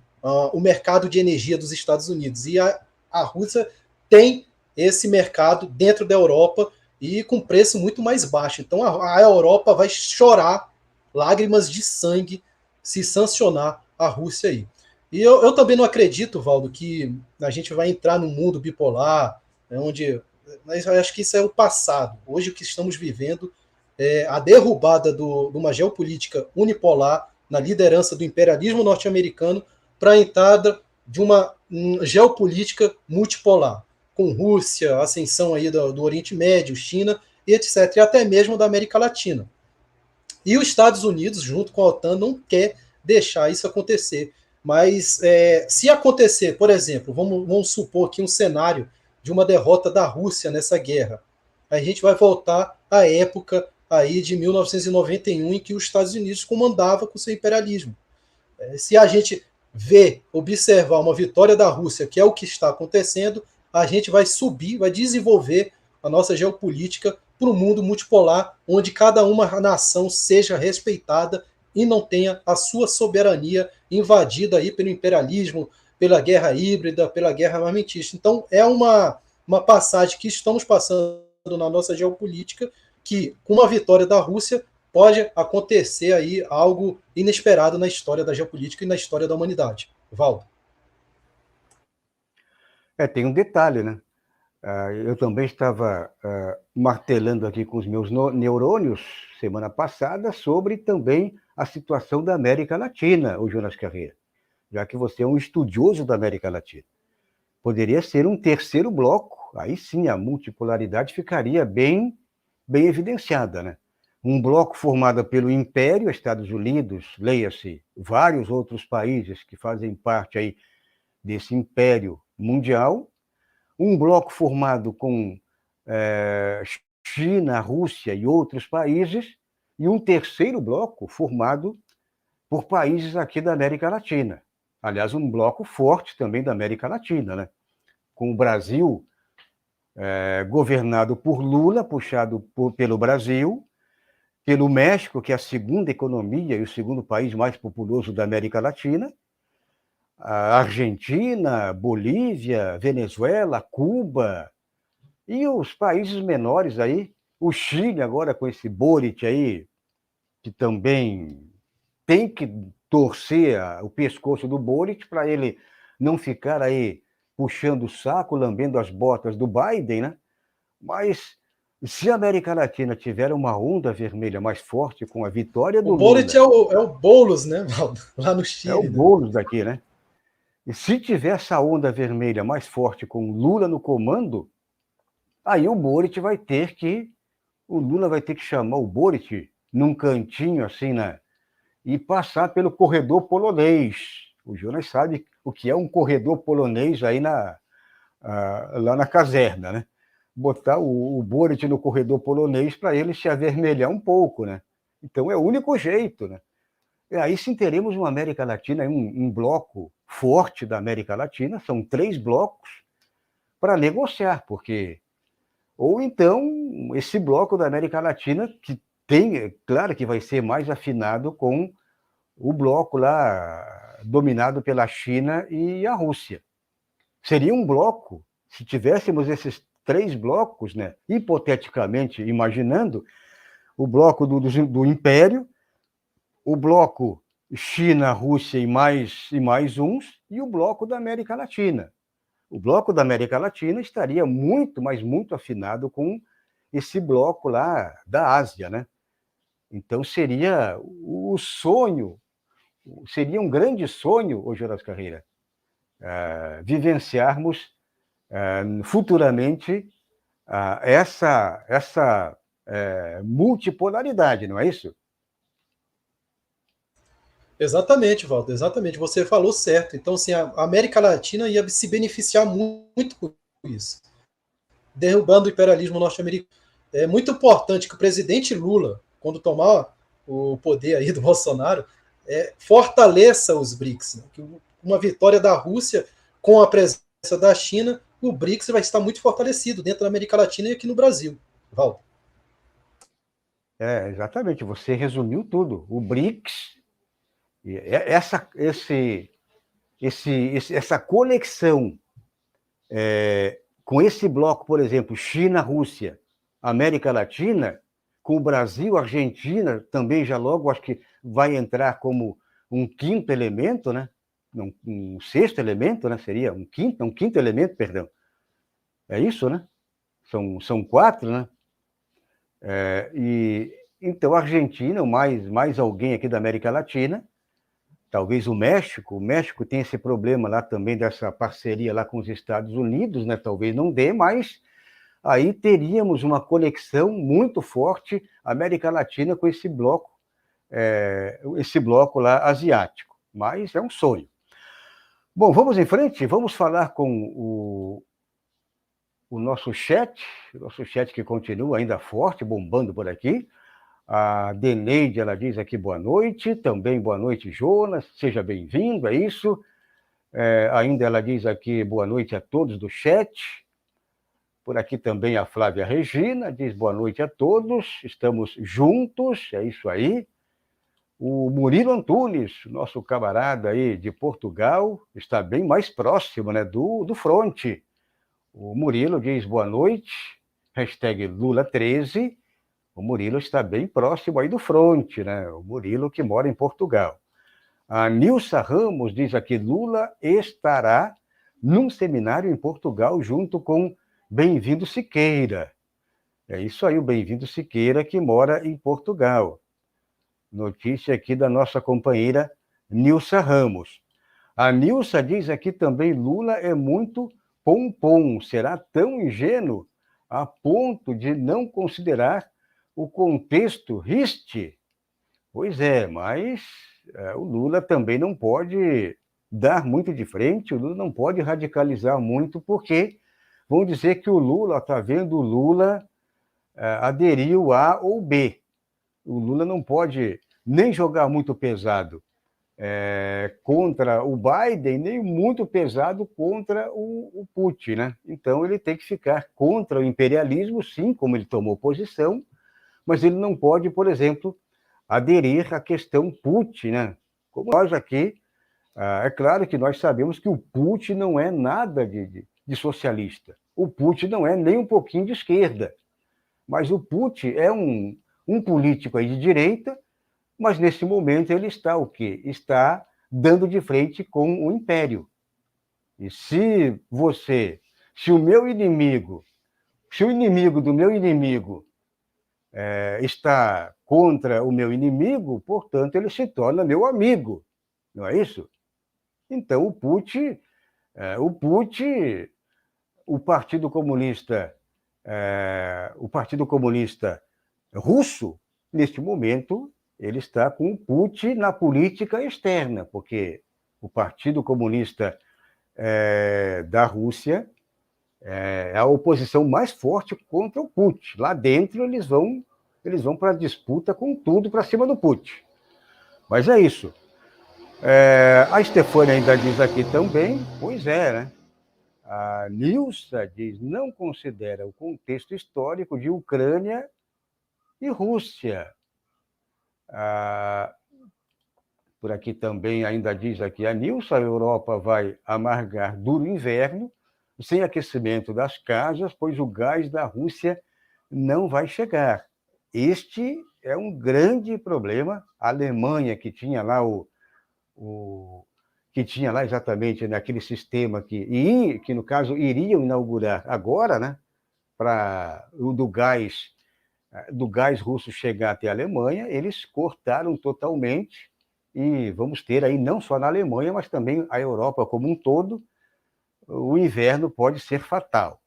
o mercado de energia dos Estados Unidos. E a Rússia tem esse mercado dentro da Europa e com preço muito mais baixo. Então a Europa vai chorar lágrimas de sangue se sancionar a Rússia aí. E eu também não acredito, Valdo, que a gente vai entrar num mundo bipolar, onde. Mas eu acho que isso é o passado. Hoje o que estamos vivendo é a derrubada de uma geopolítica unipolar na liderança do imperialismo norte-americano para a entrada de uma geopolítica multipolar, com Rússia, ascensão aí do Oriente Médio, China e etc., e até mesmo da América Latina. E os Estados Unidos, junto com a OTAN, não quer deixar isso acontecer. Mas se acontecer, por exemplo, vamos supor aqui um cenário de uma derrota da Rússia nessa guerra, a gente vai voltar à época aí de 1991, em que os Estados Unidos comandava com seu imperialismo. Se a gente observar uma vitória da Rússia, que é o que está acontecendo, a gente vai subir, vai desenvolver a nossa geopolítica para um mundo multipolar, onde cada uma nação seja respeitada e não tenha a sua soberania invadida aí pelo imperialismo, pela guerra híbrida, pela guerra armamentista. Então, é uma passagem que estamos passando na nossa geopolítica, que, com uma vitória da Rússia, pode acontecer aí algo inesperado na história da geopolítica e na história da humanidade. Valdo. Tem um detalhe, né? Eu também estava martelando aqui com os meus neurônios semana passada sobre também a situação da América Latina, o Jonas Carreira, já que você é um estudioso da América Latina. Poderia ser um terceiro bloco, aí sim a multipolaridade ficaria bem evidenciada, né? Um bloco formado pelo Império, Estados Unidos, leia-se, vários outros países que fazem parte aí desse Império Mundial, um bloco formado com China, Rússia e outros países, e um terceiro bloco formado por países aqui da América Latina. Aliás, um bloco forte também da América Latina, né? Com o Brasil governado por Lula, puxado pelo Brasil, pelo México, que é a segunda economia e o segundo país mais populoso da América Latina, a Argentina, Bolívia, Venezuela, Cuba, e os países menores aí, o Chile agora com esse Boric aí, que também tem que torcer o pescoço do Boric para ele não ficar aí puxando o saco, lambendo as botas do Biden, né? Mas se a América Latina tiver uma onda vermelha mais forte com a vitória do O Boric Lula... é o Boulos, né, Valdo? Lá no Chile. É o Boulos daqui, né? E se tiver essa onda vermelha mais forte com Lula no comando, aí o Boric vai ter que... O Lula vai ter que chamar o Boric num cantinho assim, né? E passar pelo corredor polonês. O Jonas sabe o que é um corredor polonês aí lá na caserna, né? Botar o Boric no corredor polonês para ele se avermelhar um pouco, né? Então é o único jeito, né? E aí sim teremos uma América Latina, um bloco forte da América Latina, são 3 blocos para negociar, porque... Ou então esse bloco da América Latina, que tem, claro que vai ser mais afinado com o bloco lá dominado pela China e a Rússia. Seria um bloco, se tivéssemos esses 3 blocos, né, hipoteticamente imaginando, o bloco do Império, o bloco China, Rússia e mais uns, e o bloco da América Latina. O bloco da América Latina estaria muito, mas muito afinado com esse bloco lá da Ásia, né? Então seria o sonho, seria um grande sonho, ô Jonas Carreira, vivenciarmos futuramente essa multipolaridade, não é isso? Exatamente, Valdo, exatamente. Você falou certo. Então, assim, a América Latina ia se beneficiar muito com isso, derrubando o imperialismo norte-americano. É muito importante que o presidente Lula, quando tomar o poder aí do Bolsonaro, fortaleça os BRICS. Né? Que uma vitória da Rússia com a presença da China, o BRICS vai estar muito fortalecido dentro da América Latina e aqui no Brasil. Valdo. Exatamente, você resumiu tudo. O BRICS, essa conexão com esse bloco, por exemplo, China-Rússia, América Latina, com o Brasil, Argentina, também já logo acho que vai entrar como um quinto elemento, né? Um sexto elemento, né? Seria um quinto elemento, perdão. É isso, né? São quatro, né? Então, a Argentina, mais alguém aqui da América Latina, talvez o México tem esse problema lá também dessa parceria lá com os Estados Unidos, né? Talvez não dê, mas aí teríamos uma conexão muito forte América Latina com esse bloco lá asiático. Mas é um sonho. Bom, vamos em frente, vamos falar com o nosso chat que continua ainda forte, bombando por aqui. A Deneide, ela diz aqui boa noite, também boa noite, Jonas, seja bem-vindo, é isso. Ainda ela diz aqui boa noite a todos do chat. Por aqui também a Flávia Regina diz boa noite a todos, estamos juntos, é isso aí. O Murilo Antunes, nosso camarada aí de Portugal, está bem mais próximo, né, do fronte. O Murilo diz boa noite, hashtag Lula13. O Murilo está bem próximo aí do fronte, né? O Murilo que mora em Portugal. A Nilsa Ramos diz aqui, Lula estará num seminário em Portugal junto com Bem-vindo Siqueira. É isso aí, o Bem-vindo Siqueira que mora em Portugal. Notícia aqui da nossa companheira Nilsa Ramos. A Nilsa diz aqui também, Lula é muito pompom, será tão ingênuo a ponto de não considerar o contexto riste? Pois é, mas o Lula também não pode dar muito de frente, o Lula não pode radicalizar muito, porque vão dizer que o Lula, está vendo, o Lula aderiu A ou B. O Lula não pode nem jogar muito pesado contra o Biden, nem muito pesado contra o Putin, né? Então ele tem que ficar contra o imperialismo, sim, como ele tomou posição, mas ele não pode, por exemplo, aderir à questão Putin, né? Como nós aqui, é claro que nós sabemos que o Putin não é nada de socialista. O Putin não é nem um pouquinho de esquerda. Mas o Putin é um político aí de direita, mas nesse momento ele está o quê? Está dando de frente com o império. E se o inimigo do meu inimigo está contra o meu inimigo, portanto, ele se torna meu amigo, não é isso? Então, o Partido Comunista russo, neste momento, ele está com o Putin na política externa, porque o Partido Comunista da Rússia é a oposição mais forte contra o Putin. Lá dentro, eles vão para a disputa com tudo para cima do Putin. Mas é isso. A Stefânia ainda diz aqui também, pois é, né? A Nilsa diz, não considera o contexto histórico de Ucrânia e Rússia. Por aqui também ainda diz aqui a Nilsa, a Europa vai amargar duro inverno, sem aquecimento das casas, pois o gás da Rússia não vai chegar. Este é um grande problema. A Alemanha, que tinha lá exatamente naquele sistema que no caso iriam inaugurar agora, né, para o do gás russo chegar até a Alemanha, eles cortaram totalmente, e vamos ter aí não só na Alemanha, mas também a Europa como um todo, o inverno pode ser fatal.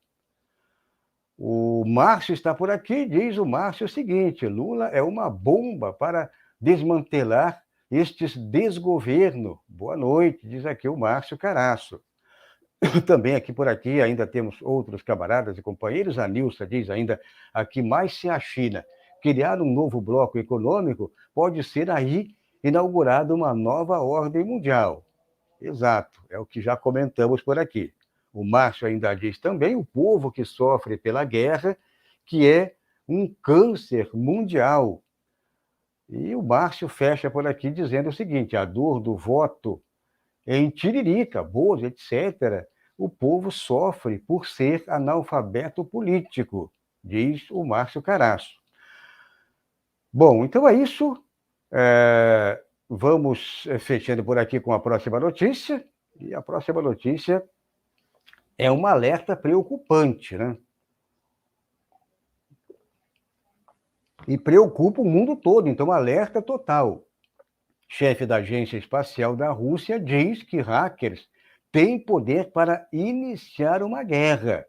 O Márcio está por aqui, diz o Márcio o seguinte, Lula é uma bomba para desmantelar estes desgoverno. Boa noite, diz aqui o Márcio Caraço. Também por aqui ainda temos outros camaradas e companheiros. A Nilsa diz ainda aqui, mais se a China criar um novo bloco econômico, pode ser aí inaugurada uma nova ordem mundial. Exato, é o que já comentamos por aqui. O Márcio ainda diz também, o povo que sofre pela guerra, que é um câncer mundial. E o Márcio fecha por aqui dizendo o seguinte, a dor do voto em Tiririca, Bozo, etc., o povo sofre por ser analfabeto político. diz o Márcio Carasso. Bom, então é isso. Vamos fechando por aqui com a próxima notícia. E a próxima notícia é um alerta preocupante, né? E preocupa o mundo todo, então alerta total. Chefe da Agência Espacial da Rússia diz que hackers têm poder para iniciar uma guerra.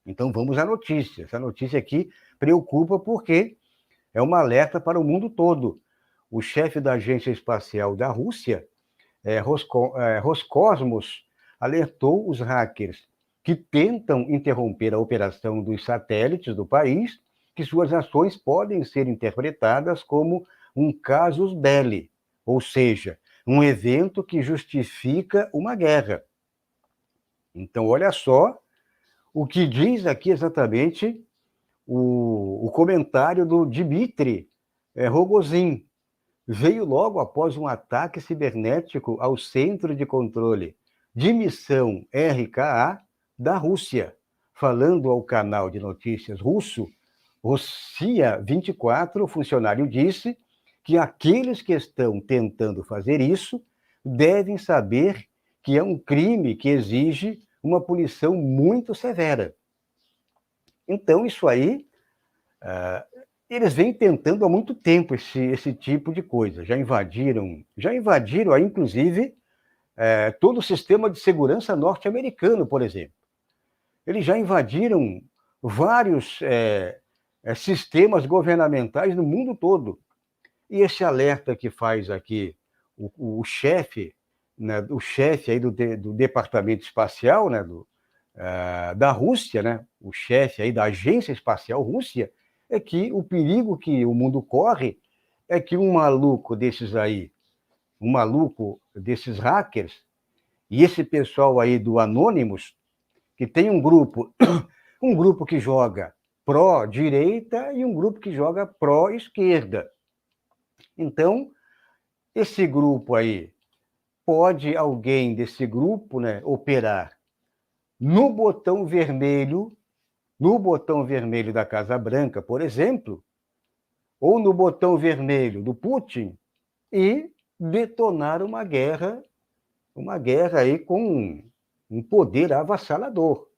Então vamos à notícia. Essa notícia aqui preocupa porque é um alerta para o mundo todo. O chefe da Agência Espacial da Rússia, Roscosmos, alertou os hackers que tentam interromper a operação dos satélites do país que suas ações podem ser interpretadas como um casus belli, ou seja, um evento que justifica uma guerra. Então, olha só o que diz aqui exatamente o comentário do Dmitry Rogozin. Veio logo após um ataque cibernético ao Centro de Controle de Missão RKA da Rússia. Falando ao canal de notícias russo, Rossia 24, o funcionário disse que aqueles que estão tentando fazer isso devem saber que é um crime que exige uma punição muito severa. Então, isso aí, eles vêm tentando há muito tempo esse tipo de coisa. Já invadiram aí, inclusive, todo o sistema de segurança norte-americano, por exemplo. Eles já invadiram vários sistemas governamentais no mundo todo. E esse alerta que faz aqui o chefe, né, o chefe aí do Departamento Espacial, né, da Rússia, né, o chefe aí da Agência Espacial Rússia, é que o perigo que o mundo corre é que um maluco desses hackers, e esse pessoal aí do Anonymous, que tem um grupo que joga pró-direita e um grupo que joga pró-esquerda. Então, esse grupo aí, pode alguém desse grupo, né, operar no botão vermelho da Casa Branca, por exemplo, ou no botão vermelho do Putin, e detonar uma guerra aí com um poder avassalador.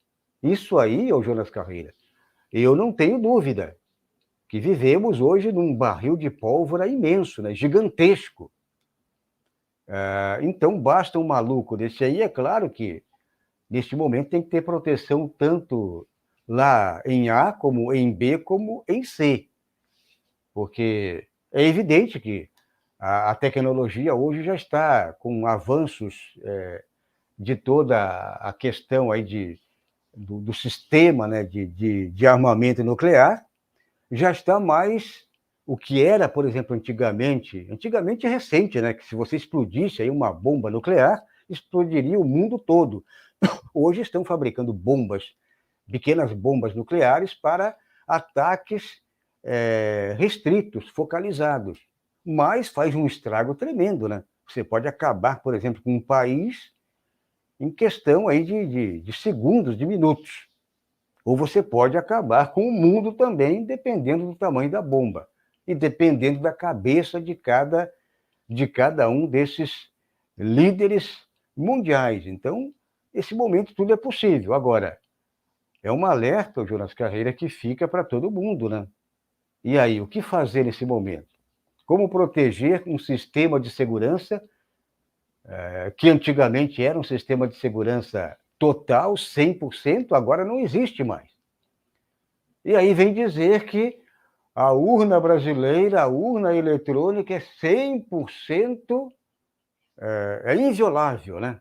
Isso aí, ô Jonas Carreira, eu não tenho dúvida que vivemos hoje num barril de pólvora imenso, né, gigantesco. Então, basta um maluco desse aí, é claro que, neste momento, tem que ter proteção tanto lá em A, como em B, como em C. Porque é evidente que a tecnologia hoje já está com avanços de toda a questão aí do sistema, né, de armamento nuclear, já está mais o que era, por exemplo, antigamente recente, né, que se você explodisse aí uma bomba nuclear, explodiria o mundo todo. Hoje estão fabricando pequenas bombas nucleares para ataques restritos, focalizados. Mas faz um estrago tremendo, né? Você pode acabar, por exemplo, com um país em questão aí de segundos, de minutos. Ou você pode acabar com o mundo também, dependendo do tamanho da bomba e dependendo da cabeça de cada um desses líderes mundiais. Então, esse momento tudo é possível. Agora, é um alerta, Jonas Carreira, que fica para todo mundo, né? E aí, o que fazer nesse momento? Como proteger um sistema de segurança que antigamente era um sistema de segurança total, 100%, agora não existe mais. E aí vem dizer que a urna brasileira, a urna eletrônica é 100%, inviolável, né?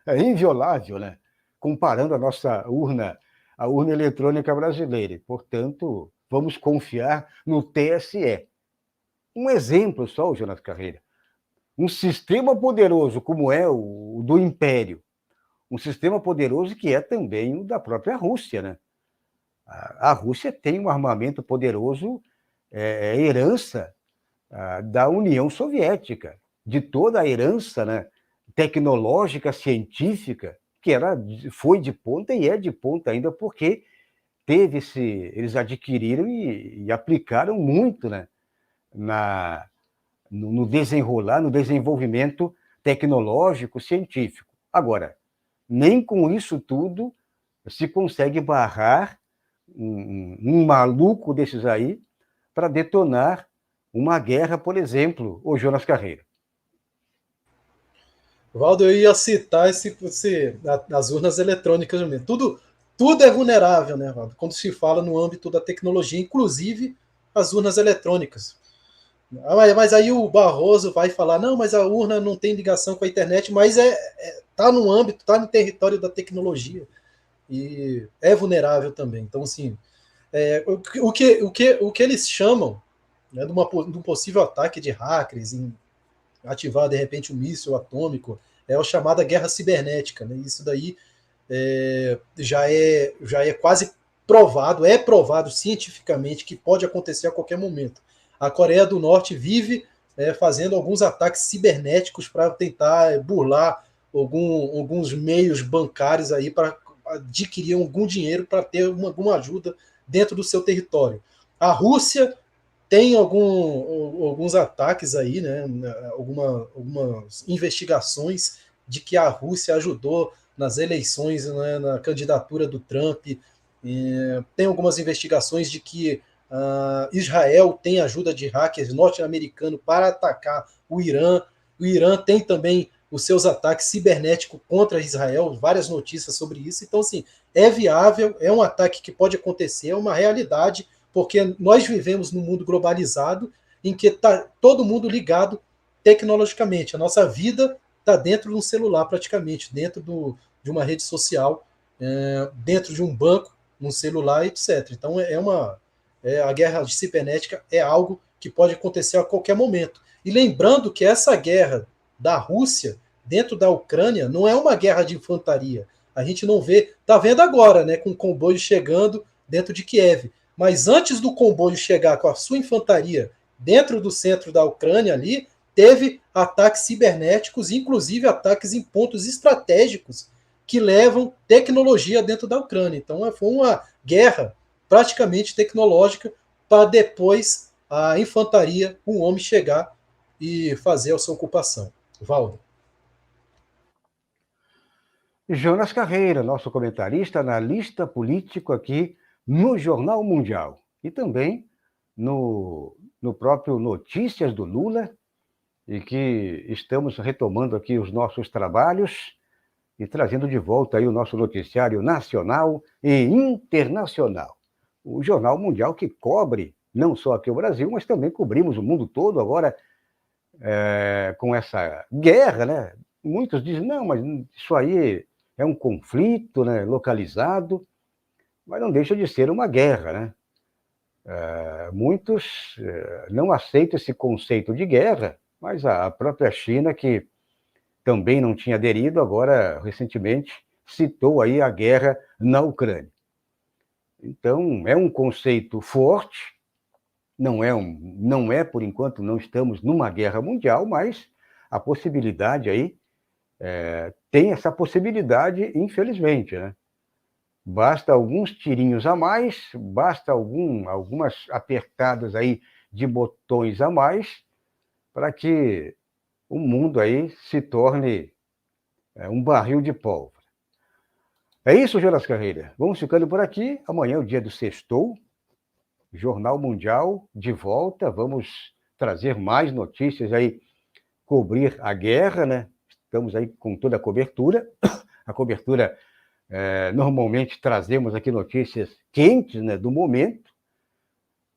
É inviolável, né? Comparando a nossa urna, a urna eletrônica brasileira. Portanto, vamos confiar no TSE. Um exemplo só, Jonas Carreira. Um sistema poderoso como é o do Império, um sistema poderoso que é também o da própria Rússia, né? A Rússia tem um armamento poderoso, herança da União Soviética, de toda a herança, né, tecnológica, científica, que foi de ponta e é de ponta ainda, porque eles adquiriram e aplicaram muito, né, no desenrolar, no desenvolvimento tecnológico, científico. Agora, nem com isso tudo se consegue barrar um maluco desses aí para detonar uma guerra, por exemplo, o Jonas Carreira. Valdo, eu ia citar as urnas eletrônicas mesmo. Tudo é vulnerável, né, Valdo? Quando se fala no âmbito da tecnologia, inclusive as urnas eletrônicas. Mas aí o Barroso vai falar, não, mas a urna não tem ligação com a internet, mas tá no âmbito, tá no território da tecnologia e é vulnerável também. Então, assim, o que eles chamam, né, de um possível ataque de hackers em ativar de repente um míssil atômico é a chamada guerra cibernética, né? Isso daí já é quase provado, é provado cientificamente que pode acontecer a qualquer momento. A Coreia do Norte vive fazendo alguns ataques cibernéticos para tentar burlar alguns meios bancários aí para adquirir algum dinheiro para ter alguma ajuda dentro do seu território. A Rússia tem alguns ataques aí, né? Algumas investigações de que a Rússia ajudou nas eleições, né, na candidatura do Trump. Tem algumas investigações de que Israel tem ajuda de hackers norte-americanos para atacar o Irã. O Irã tem também os seus ataques cibernéticos contra Israel, várias notícias sobre isso. Então, assim, é viável, é um ataque que pode acontecer, é uma realidade, porque nós vivemos num mundo globalizado em que está todo mundo ligado tecnologicamente. A nossa vida está dentro de um celular, praticamente, dentro de uma rede social, dentro de um banco, um celular, etc. Então, a guerra cibernética é algo que pode acontecer a qualquer momento. E lembrando que essa guerra da Rússia dentro da Ucrânia não é uma guerra de infantaria. A gente não vê, está vendo agora, né, com o comboio chegando dentro de Kiev. Mas antes do comboio chegar com a sua infantaria dentro do centro da Ucrânia ali, teve ataques cibernéticos, inclusive ataques em pontos estratégicos que levam tecnologia dentro da Ucrânia. Então foi uma guerra praticamente tecnológica para depois a infantaria, um homem chegar e fazer a sua ocupação. Valdo. Jonas Carreira, nosso comentarista, analista político aqui no Jornal Mundial e também no próprio Notícias do Lula, e que estamos retomando aqui os nossos trabalhos e trazendo de volta aí o nosso noticiário nacional e internacional. O Jornal Mundial que cobre não só aqui o Brasil, mas também cobrimos o mundo todo agora com essa guerra, né? Muitos dizem, não, mas isso aí é um conflito, né, localizado, mas não deixa de ser uma guerra, né? Muitos não aceitam esse conceito de guerra, mas a própria China, que também não tinha aderido, agora, recentemente, citou aí a guerra na Ucrânia. Então, é um conceito forte, não é, por enquanto, não estamos numa guerra mundial, mas a possibilidade aí, tem essa possibilidade, infelizmente, né? Basta alguns tirinhos a mais, basta algumas apertadas aí de botões a mais para que o mundo aí se torne um barril de pólvora. É isso, Jonas Carreira. Vamos ficando por aqui. Amanhã é o dia do Sextou. Jornal Mundial de volta. Vamos trazer mais notícias aí, cobrir a guerra, né? Estamos aí com toda a cobertura. A cobertura, normalmente trazemos aqui notícias quentes, né, do momento,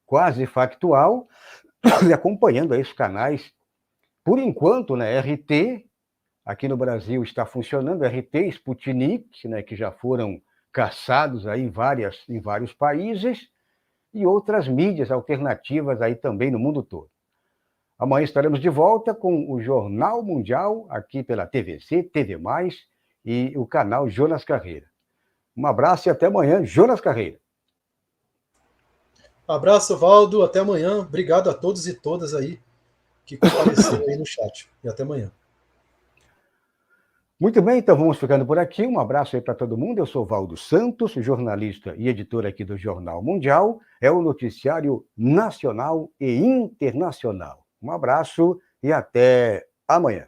quase factual, e acompanhando aí os canais. Por enquanto, né, RT, aqui no Brasil está funcionando, RT, Sputnik, né, que já foram caçados aí em vários países, e outras mídias alternativas aí também no mundo todo. Amanhã estaremos de volta com o Jornal Mundial, aqui pela TVC, TV+, e o canal Jonas Carreira. Um abraço e até amanhã, Jonas Carreira. Abraço, Valdo, até amanhã. Obrigado a todos e todas aí que compareceram aí no chat. E até amanhã. Muito bem, então vamos ficando por aqui. Um abraço aí para todo mundo. Eu sou Valdo Santos, jornalista e editor aqui do Jornal Mundial. É o noticiário nacional e internacional. Um abraço e até amanhã.